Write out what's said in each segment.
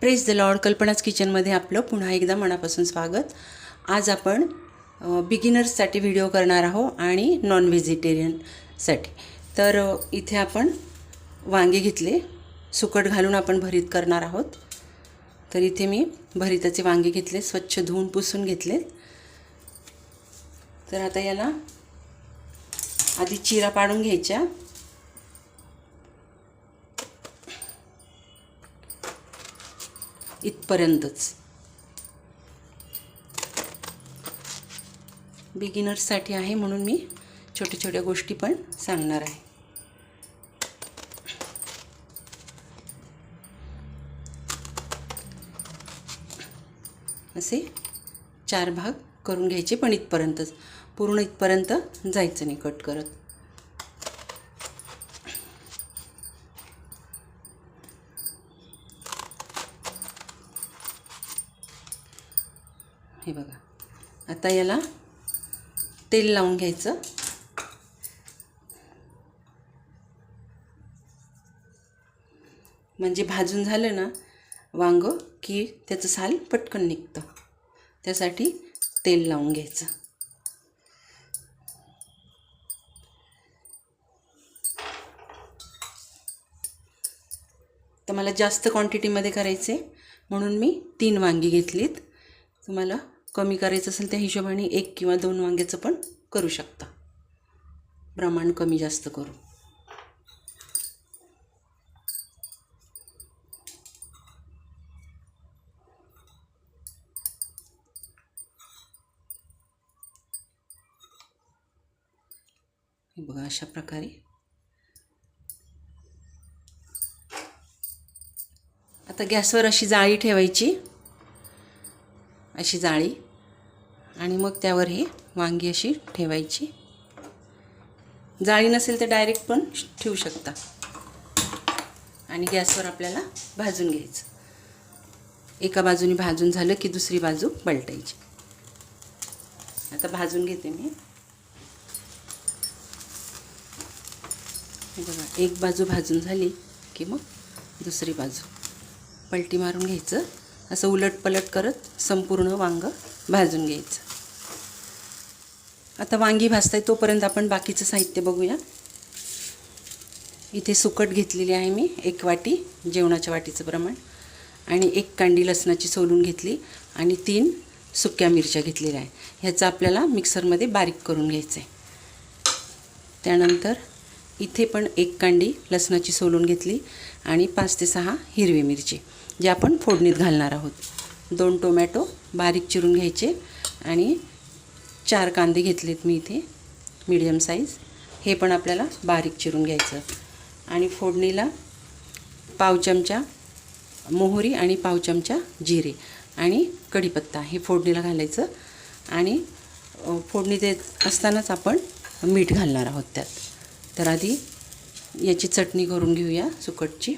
Praise the Lord. कल्पनाच किचनमध्ये आपलं पुन्हा एकदा मनापासून स्वागत. आज आपण बिगिनर्ससाठी व्हिडिओ करणार आहोत आणि नॉन व्हेजिटेरियनसाठी. तर इथे आपण वांगे घेतले, सुकट घालून आपण भरीत करणार आहोत. तर इथे मी भरीताचे वांगे घेतले, स्वच्छ धुवून पुसून घेतले. तर आता याला आधी चिरा पाडून घ्यायच्या. इथपर्यंतच. बिगिनर्ससाठी आहे म्हणून मी छोट्या छोट्या गोष्टी पण सांगणार आहे. असे 4 भाग करून घ्यायचे, पण इथपर्यंतच, पूर्ण इथपर्यंत जायचं नाही कट करत. हे बघा. आता याला तेल लावून घ्यायचं. म्हणजे भाजून झालं ना वांग की त्याचं साल पटकन निघतं. त्यासाठी तेल लावून घ्यायचं. तर मला जास्त क्वांटिटीमध्ये करायचे म्हणून मी 3 वांगी घेतलीत. तुम्हाला कमी करायचं असेल त्या हिशोबाने 1 किंवा 2 वांग्याचं पण करू शकता, प्रमाण कमी जास्त करू. हे बघा, अशा प्रकारे. आता गॅसवर अशी जाळी ठेवायची, अशी जाळी, आणि मग त्यावर हे वांगी अशी ठेवायची. जाळी नसेल तर डायरेक्ट पण ठेवू शकता. आणि गॅसवर आपल्याला भाजून घ्यायचं. एका बाजूने भाजून झालं की दुसरी बाजू पलटायची. आता भाजून घेते मी. बघा, एक बाजू भाजून झाली की मग दुसरी बाजू पलटी मारून घ्यायचं. असं उलट पलट करत संपूर्ण वांग भाजून घ्यायचं. आता वांगी भाजताय तोपर्यंत आपण बाकीचं साहित्य बघूया. इथे सुकट घेतलेली आहे मी, 1 वाटी, जेवणाच्या वाटीचं प्रमाण, आणि 1 कांडी लसणाची सोलून घेतली, आणि 3 सुक्या मिरच्या घेतलेल्या आहे. ह्याचं आपल्याला मिक्सरमध्ये बारीक करून घ्यायचं आहे. त्यानंतर इथे पण 1 कांडी लसणाची सोलून घेतली, आणि 5 ते 6 हिरवी मिरची, जे आपण फोडणीत घालणार आहोत. 2 टोमॅटो बारीक चिरून घ्यायचे, आणि 4 कांदे घेतलेत मी इथे, मीडियम साईज. हे पण आपल्याला बारीक चिरून घ्यायचं. आणि फोडणीला पाव चमचा मोहरी आणि पाव चमचा जिरे आणि कढीपत्ता हे फोडणीला घालायचं. आणि फोडणी देत असतानाच आपण मीठ घालणार आहोत त्यात. तर आधी याची चटणी करून घेऊया सुकटची.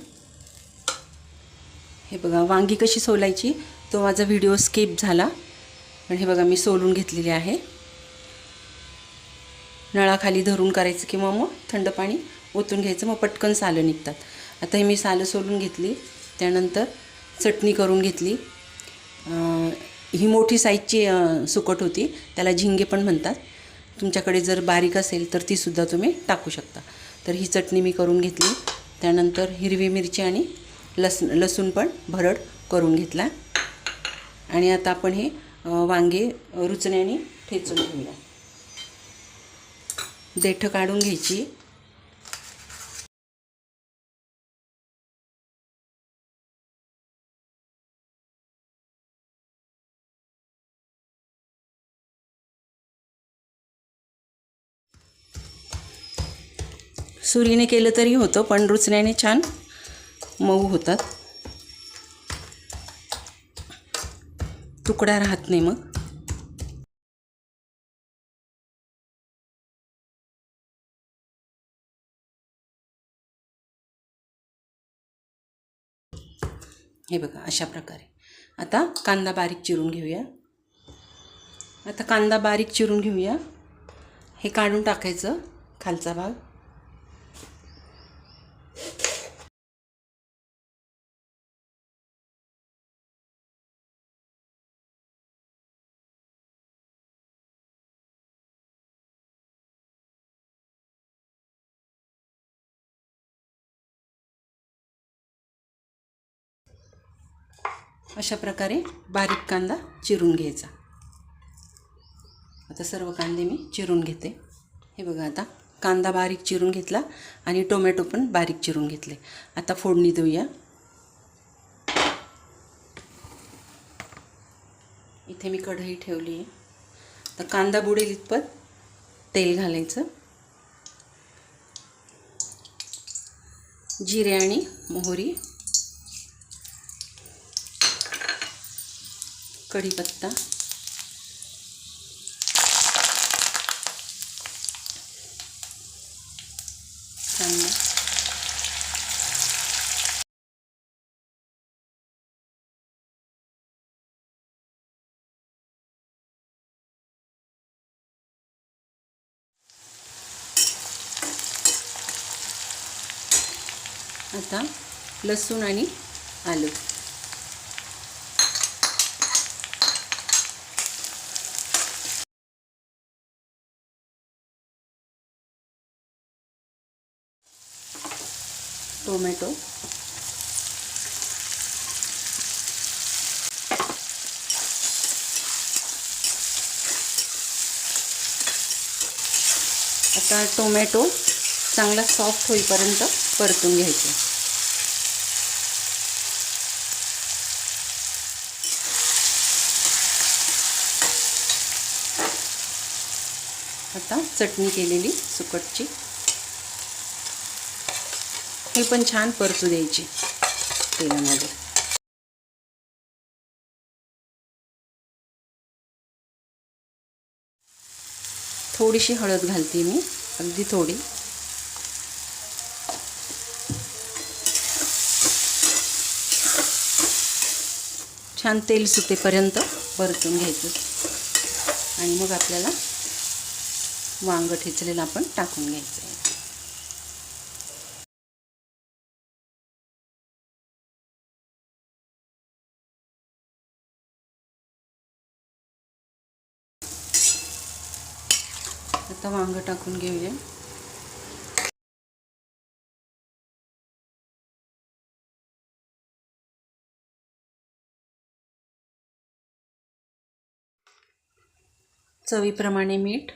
हे बघा, वांगी कशी सोलायची तो माझा व्हिडिओ स्किप झाला, पण हे बघा मी सोलून घेतलेली आहे. नळाखाली धरून करायचं किंवा मग थंड पाणी ओतून घ्यायचं, मग पटकन सालं निघतात. आता हे मी सालं सोलून घेतली. त्यानंतर चटणी करून घेतली. ही मोठी साईजची सुकट होती, त्याला झिंगे पण म्हणतात. तुमच्याकडे जर बारीक असेल तर तीसुद्धा तुम्ही टाकू शकता. तर ही चटणी मी करून घेतली. त्यानंतर हिरवी मिरची आणि लसूण पण भरड करून घेतला. आणि आता आपण हे वांगे रुचण्याने ठेचून घेऊया. देठं काढून घ्यायची. सुरीने केलं तरी होतं, पण रुचण्याने छान मऊ होतात, तुकडा राहत नाही मग. हे बघा, अशा प्रकारे. आता कांदा बारीक चिरून घेऊया. हे काढून टाकायचं खालचा भाग. अशा प्रकारे बारीक कांदा चिरून घ्यायचा. आता सर्व कांदे मी चिरून घेते. हे बघा, आता कांदा बारीक चिरून घेतला आणि टोमॅटो पण बारीक चिरून घेतले. आता फोडणी देऊया. इथे मी कढई ठेवली आहे. तर कांदा बुडेल इतपत तेल घालायचं. जिरे आणि मोहरी, कढीपत्ता, कांदा, आता लसूण आणि आलं, टोमॅटो, आता टोमॅटो चांगला सॉफ्ट होईपर्यंत परतून घ्यायचे. आता चटणी केलेली सुकटची हे पण छान परतू द्यायची तेलामध्ये. थोडीशी हळद घालते मी, अगदी थोडी. छान तेल सुटेपर्यंत परतून घ्यायचं आणि मग आपल्याला वांग ठेचलेलं आपण टाकून घ्यायचं. आता वांग टाकून घेऊया. चवीप्रमाणे मीठ,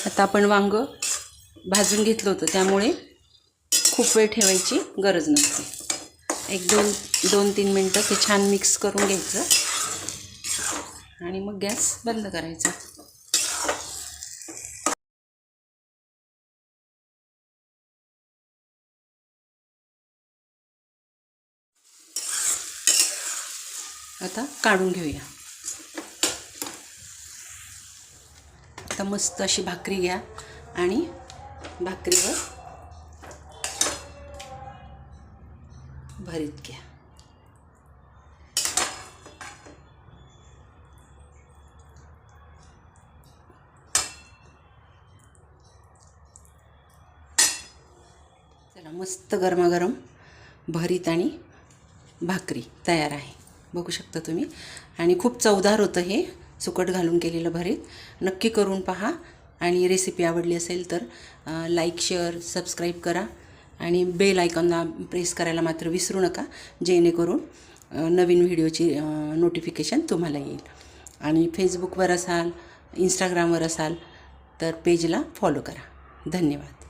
आता आपण वांग भाजून घेतलं होतं त्यामुळे खूप वेळ ठेवायची गरज नसते. एक दोन तीन मिनटं ते छान मिक्स करून घ्यायचं आणि मग गॅस बंद करायचा. आता काढून घेऊया. आता मस्त अशी भाकरी घ्या आणि भाकरीवर भरीत घ्या. चला, मस्त गरमागरम भरीत आणि भाकरी तयार आहे. बघू शकता तुम्ही. आणि खूप चवदार होतं हे सुकट घालून केलेलं भरीत. नक्की करून पहा आणि रेसिपी आवडली असेल तर लाईक, शेअर, सबस्क्राईब करा आणि बेल आयकॉनला प्रेस करायला मात्र विसरू नका, जेणेकरून नवीन व्हिडिओची नोटिफिकेशन तुम्हाला येईल. आणि फेसबुकवर असाल, इंस्टाग्रामवर असाल तर पेजला फॉलो करा. धन्यवाद.